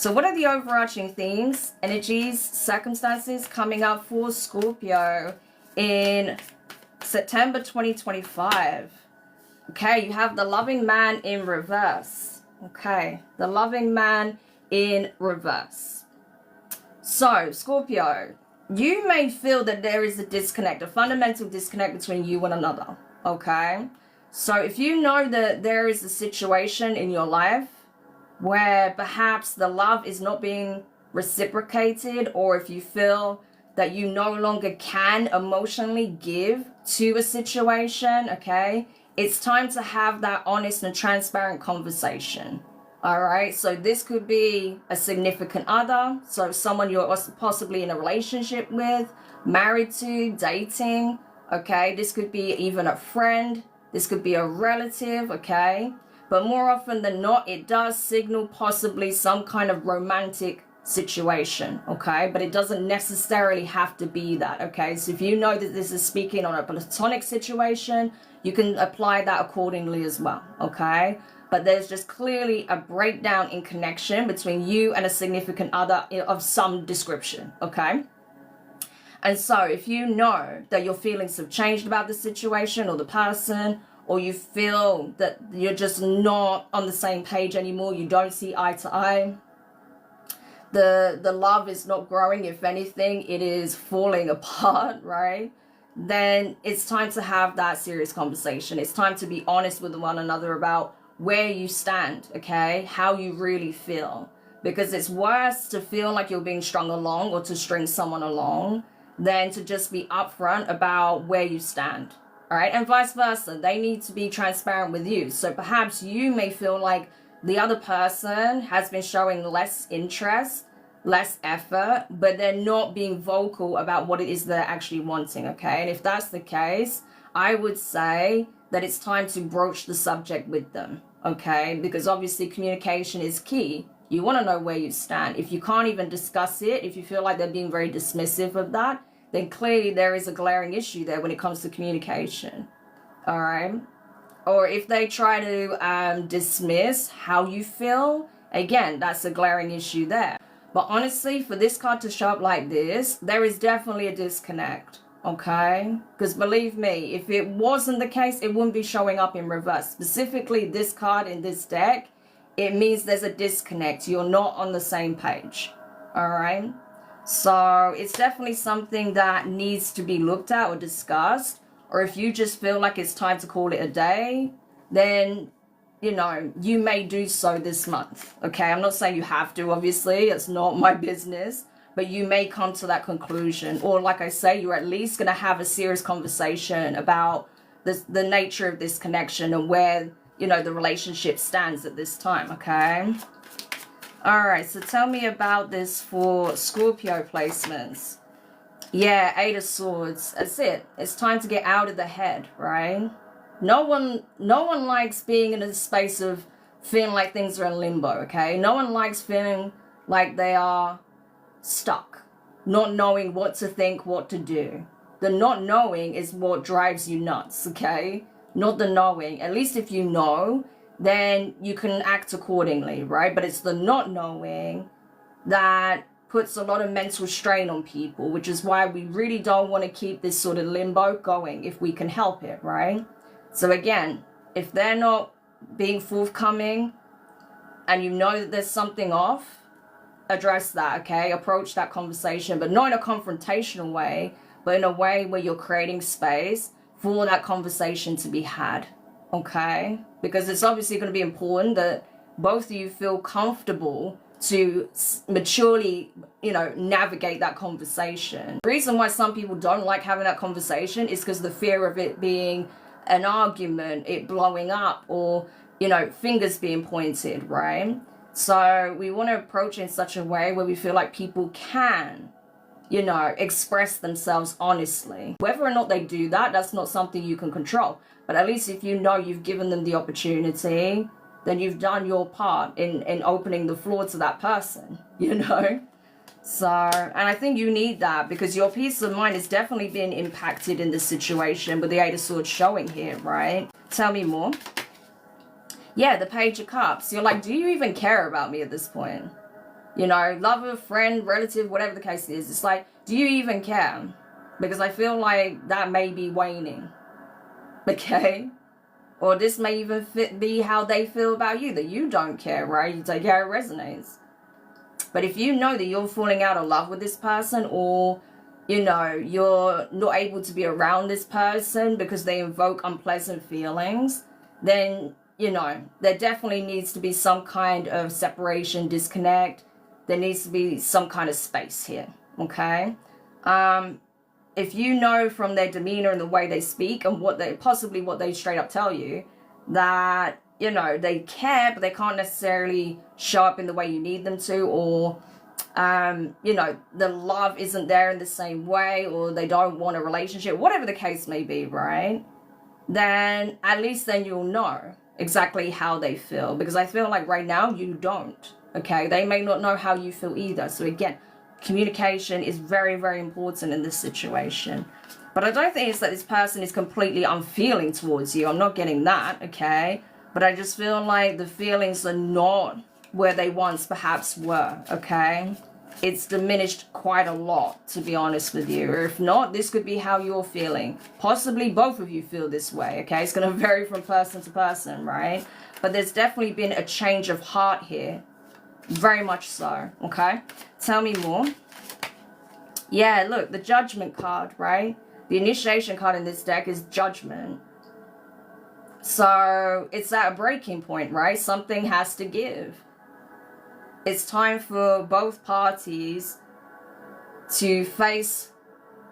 So what are the overarching themes, energies, circumstances coming up for Scorpio in September 2025? Okay, you have the loving man in reverse. Okay, the loving man in reverse. So, Scorpio, you may feel that there is a disconnect, a fundamental disconnect between you and another. Okay, so if you know that there is a situation in your life where perhaps the love is not being reciprocated, or if you feel that you no longer can emotionally give to a situation, okay, it's time to have that honest and transparent conversation. All right, so this could be a significant other, so someone you're possibly in a relationship with, married to, dating, okay? This could be even a friend, this could be a relative, okay? But more often than not, it does signal possibly some kind of romantic situation, okay? But it doesn't necessarily have to be that, okay? So if you know that this is speaking on a platonic situation, you can apply that accordingly as well, okay? But there's just clearly a breakdown in connection between you and a significant other of some description, okay? And so if you know that your feelings have changed about the situation or the person, or you feel that you're just not on the same page anymore, you don't see eye to eye, the love is not growing, if anything, it is falling apart, right? Then it's time to have that serious conversation. It's time to be honest with one another about where you stand, okay? How you really feel. Because it's worse to feel like you're being strung along or to string someone along than to just be upfront about where you stand. All right, and vice versa. They need to be transparent with you. So perhaps you may feel like the other person has been showing less interest, less effort, but they're not being vocal about what it is they're actually wanting, okay? And if that's the case, I would say that it's time to broach the subject with them, okay? Because obviously communication is key. You want to know where you stand. If you can't even discuss it, if you feel like they're being very dismissive of that, then clearly there is a glaring issue there when it comes to communication, all right? Or if they try to dismiss how you feel, again, that's a glaring issue there. But honestly, for this card to show up like this, there is definitely a disconnect, okay? Because believe me, if it wasn't the case, it wouldn't be showing up in reverse. Specifically, this card in this deck, it means there's a disconnect. You're not on the same page, all right? So it's definitely something that needs to be looked at or discussed. Or if you just feel like it's time to call it a day, then, you know, you may do so this month, okay? I'm not saying you have to, obviously. It's not my business. But you may come to that conclusion. Or like I say, you're at least going to have a serious conversation about the nature of this connection and where, you know, the relationship stands at this time, okay? All right, so tell me about this for Scorpio placements. Yeah, Eight of Swords. That's it. It's time to get out of the head, right? No one likes being in a space of feeling like things are in limbo, okay? No one likes feeling like they are stuck, not knowing what to think, what to do. The not knowing is what drives you nuts, okay? Not the knowing. At least if you know, then you can act accordingly, right? But it's the not knowing that puts a lot of mental strain on people, which is why we really don't want to keep this sort of limbo going if we can help it, right? So again, if they're not being forthcoming and you know that there's something off, address that, okay? Approach that conversation, but not in a confrontational way, but in a way where you're creating space for that conversation to be had, okay? Because it's obviously going to be important that both of you feel comfortable to maturely, you know, navigate that conversation. The reason why some people don't like having that conversation is because the fear of it being an argument, it blowing up, or, you know, fingers being pointed, right? So we want to approach it in such a way where we feel like people can, you know, express themselves honestly. Whether or not they do that, that's not something you can control. But at least if you know you've given them the opportunity, then you've done your part in opening the floor to that person, you know? So, and I think you need that because your peace of mind is definitely being impacted in this situation with the Eight of Swords showing here, right? Tell me more. Yeah, the Page of Cups. You're like, do you even care about me at this point? You know, lover, friend, relative, whatever the case is. It's like, do you even care? Because I feel like that may be waning. Okay? Or this may even be how they feel about you, that you don't care, right? You take care, it resonates. But if you know that you're falling out of love with this person, or, you know, you're not able to be around this person because they invoke unpleasant feelings, then, you know, there definitely needs to be some kind of separation, disconnect. There needs to be some kind of space here, okay? If you know from their demeanor and the way they speak and what they straight up tell you, that, you know, they care, but they can't necessarily show up in the way you need them to, or, you know, the love isn't there in the same way, or they don't want a relationship, whatever the case may be, right? Then at least then you'll know exactly how they feel, because I feel like right now you don't, okay? They may not know how you feel either. So again, communication is very, very important in this situation. But I don't think it's that this person is completely unfeeling towards you. I'm not getting that, okay? But I just feel like the feelings are not where they once perhaps were, okay? It's diminished quite a lot, to be honest with you. Or if not, this could be how you're feeling. Possibly both of you feel this way, okay? It's going to vary from person to person, right? But there's definitely been a change of heart here. Very much so, okay? Tell me more. Yeah, look, the Judgment card, right? The initiation card in this deck is Judgment. So it's at a breaking point, right? Something has to give. It's time for both parties to face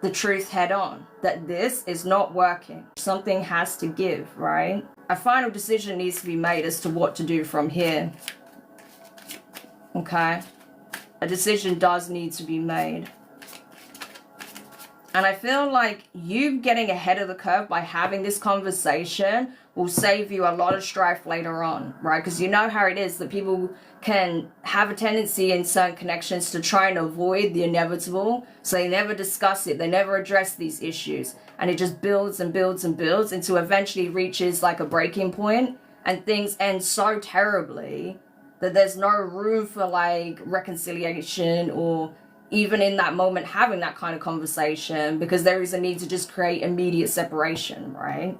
the truth head on, that this is not working. Something has to give, right? A final decision needs to be made as to what to do from here. Okay? A decision does need to be made. And I feel like you getting ahead of the curve by having this conversation will save you a lot of strife later on, right? Because you know how it is that people can have a tendency in certain connections to try and avoid the inevitable. So they never discuss it. They never address these issues. And it just builds and builds and builds until eventually reaches like a breaking point, and things end so terribly that there's no room for like reconciliation, or even in that moment having that kind of conversation, because there is a need to just create immediate separation, right?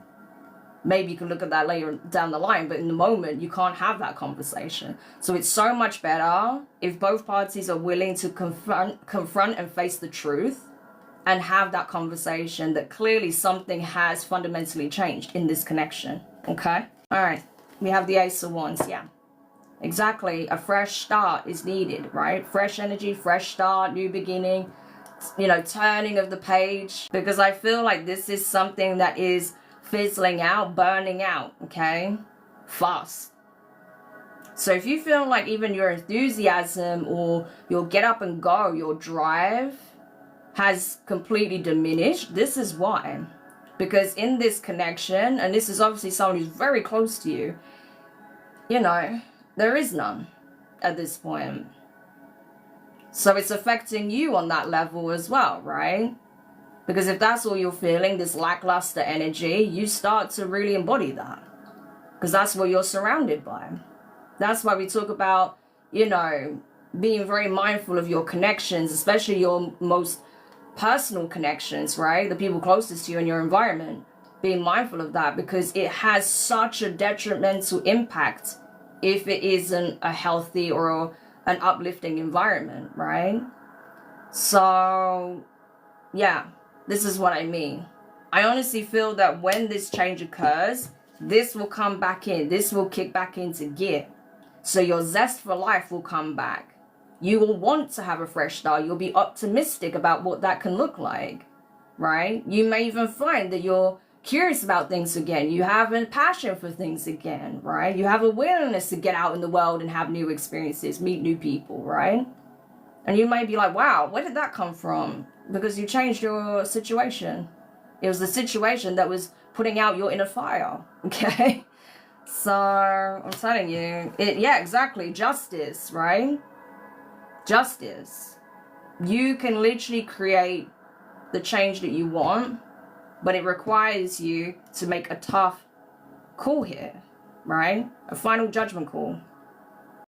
Maybe you can look at that later down the line, but in the moment you can't have that conversation. So it's so much better if both parties are willing to confront and face the truth and have that conversation, that clearly something has fundamentally changed in this connection, okay? All right, we have the Ace of Wands, yeah. Exactly, a fresh start is needed, right? Fresh energy, fresh start, new beginning, you know, turning of the page. Because I feel like this is something that is fizzling out, burning out, okay? Fast. So if you feel like even your enthusiasm or your get up and go, your drive has completely diminished, this is why. Because in this connection, and this is obviously someone who's very close to you, you know, there is none at this point. So it's affecting you on that level as well, right? Because if that's all you're feeling, this lackluster energy, you start to really embody that. Because that's what you're surrounded by. That's why we talk about, you know, being very mindful of your connections, especially your most personal connections, right? The people closest to you in your environment. Being mindful of that, because it has such a detrimental impact if it isn't a healthy or an uplifting environment, right? So, yeah, this is what I mean. I honestly feel that when this change occurs, this will come back in. This will kick back into gear. So your zest for life will come back. You will want to have a fresh start. You'll be optimistic about what that can look like, right? You may even find that you're curious about things again. You have a passion for things again, right? You have a willingness to get out in the world and have new experiences, meet new people, right? And you may be like, wow, where did that come from? Because you changed your situation. It was the situation that was putting out your inner fire, okay? So I'm telling you, yeah, exactly. Justice, right? Justice. You can literally create the change that you want, but it requires you to make a tough call here, right? A final judgment call.